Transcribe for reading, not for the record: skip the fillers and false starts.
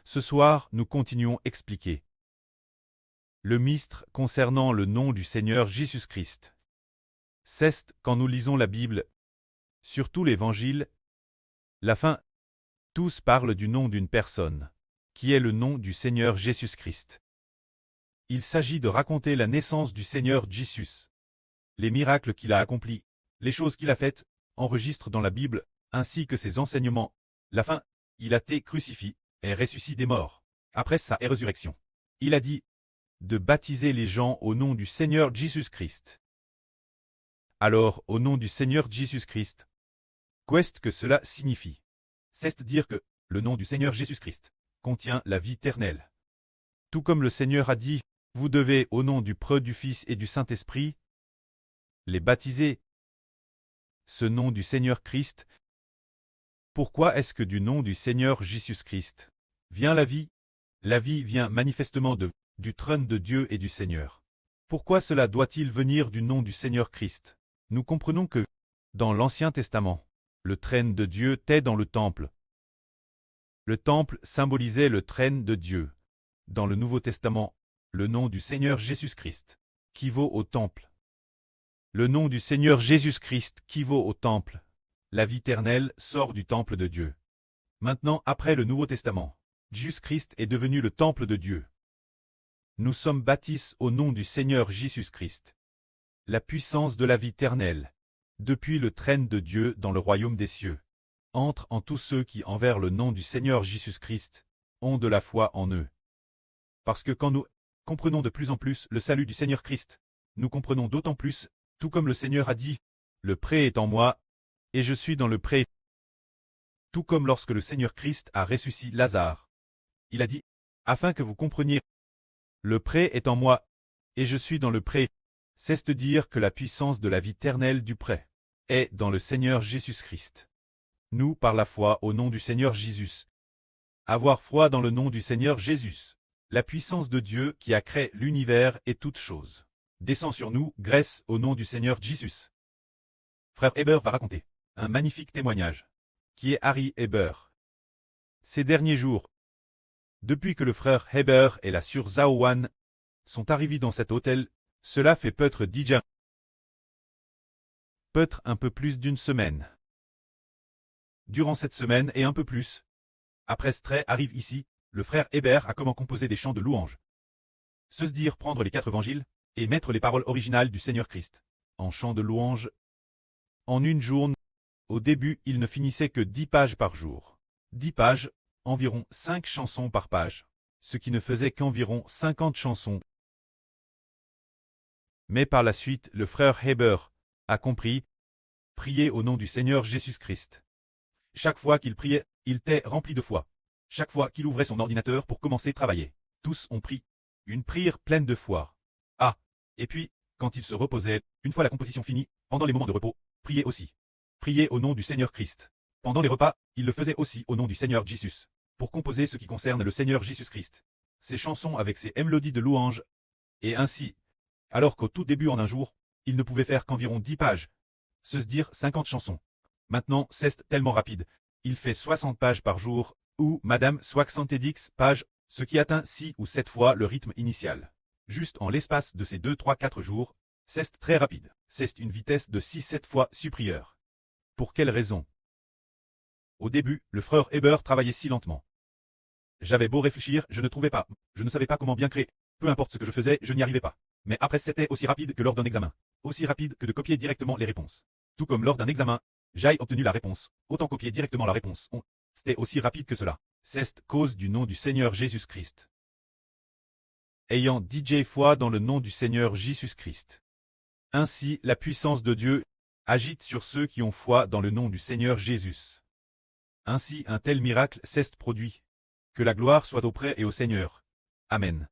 Ce soir, nous continuons expliquer le mystère concernant le nom du Seigneur Jésus-Christ. C'est quand nous lisons la Bible, surtout l'Évangile, la fin, tous parlent du nom d'une personne, qui est le nom du Seigneur Jésus-Christ. Il s'agit de raconter la naissance du Seigneur Jésus, les miracles qu'il a accomplis, les choses qu'il a faites, enregistrent dans la Bible, ainsi que ses enseignements. La fin, il a été crucifié et ressuscité des morts. Après sa résurrection, il a dit de baptiser les gens au nom du Seigneur Jésus-Christ. Alors, au nom du Seigneur Jésus-Christ, qu'est-ce que cela signifie? C'est dire que le nom du Seigneur Jésus-Christ contient la vie éternelle. Tout comme le Seigneur a dit, vous devez, au nom du Père, du Fils et du Saint-Esprit, les baptiser. Ce nom du Seigneur Christ. Pourquoi est-ce que du nom du Seigneur Jésus-Christ vient la vie? La vie vient manifestement du trône de Dieu et du Seigneur. Pourquoi cela doit-il venir du nom du Seigneur Christ? Nous comprenons que, dans l'Ancien Testament, le trône de Dieu était dans le temple. Le temple symbolisait le trône de Dieu. Dans le Nouveau Testament, le nom du Seigneur Jésus-Christ, qui vaut au temple. Le nom du Seigneur Jésus-Christ qui vaut au temple. La vie éternelle sort du temple de Dieu. Maintenant, après le Nouveau Testament, Jésus-Christ est devenu le temple de Dieu. Nous sommes baptisés au nom du Seigneur Jésus-Christ. La puissance de la vie éternelle, depuis le trône de Dieu dans le royaume des cieux, entre en tous ceux qui, envers le nom du Seigneur Jésus-Christ, ont de la foi en eux. Parce que quand nous comprenons de plus en plus le salut du Seigneur Christ, nous comprenons d'autant plus, tout comme le Seigneur a dit, le pré est en moi, et je suis dans le pré. Tout comme lorsque le Seigneur Christ a ressuscité Lazare. Il a dit, afin que vous compreniez, le pré est en moi, et je suis dans le pré. C'est dire que la puissance de la vie éternelle du pré est dans le Seigneur Jésus-Christ. Nous, par la foi au nom du Seigneur Jésus. Avoir foi dans le nom du Seigneur Jésus. La puissance de Dieu qui a créé l'univers et toutes choses descend sur nous, grâce au nom du Seigneur Jésus. Frère Heber va raconter un magnifique témoignage, qui est Harry Heber. Ces derniers jours, depuis que le frère Heber et la sœur Zhaowan sont arrivés dans cet hôtel, cela fait peut-être peut-être un peu plus d'une semaine. Durant cette semaine et un peu plus, après ce trait arrive ici, le frère Heber a comment composer des chants de louanges. Se dire prendre les 4 évangiles, et mettre les paroles originales du Seigneur Christ, en chants de louanges. En une journée, au début, il ne finissait que 10 pages par jour. 10 pages, environ 5 chansons par page, ce qui ne faisait qu'environ 50 chansons. Mais par la suite, le frère Heber a compris, prier au nom du Seigneur Jésus-Christ. Chaque fois qu'il priait, il était rempli de foi. Chaque fois qu'il ouvrait son ordinateur pour commencer à travailler, tous ont pris une prière pleine de foi. Ah, et puis, quand il se reposait, une fois la composition finie, pendant les moments de repos, priez aussi. Priez au nom du Seigneur Christ. Pendant les repas, il le faisait aussi au nom du Seigneur Jésus, pour composer ce qui concerne le Seigneur Jésus-Christ. Ses chansons avec ses mélodies de louange. Et ainsi, alors qu'au tout début en un jour, il ne pouvait faire qu'environ 10 pages. Se dire 50 chansons. Maintenant, c'est tellement rapide. Il fait 60 pages par jour, ou, madame, 70 pages, ce qui atteint 6 ou 7 fois le rythme initial. Juste en l'espace de ces 2, 3, 4 jours, c'est très rapide. C'est une vitesse de 6-7 fois supérieure. Pour quelle raison? Au début, le frère Heber travaillait si lentement. J'avais beau réfléchir, je ne trouvais pas. Je ne savais pas comment bien créer. Peu importe ce que je faisais, je n'y arrivais pas. Mais après c'était aussi rapide que lors d'un examen. Aussi rapide que de copier directement les réponses. Tout comme lors d'un examen, j'ai obtenu la réponse. Autant copier directement la réponse. C'était aussi rapide que cela. C'est cause du nom du Seigneur Jésus-Christ. Ayant DJ foi dans le nom du Seigneur Jésus-Christ. Ainsi, la puissance de Dieu agite sur ceux qui ont foi dans le nom du Seigneur Jésus. Ainsi, un tel miracle s'est produit. Que la gloire soit auprès et au Seigneur. Amen.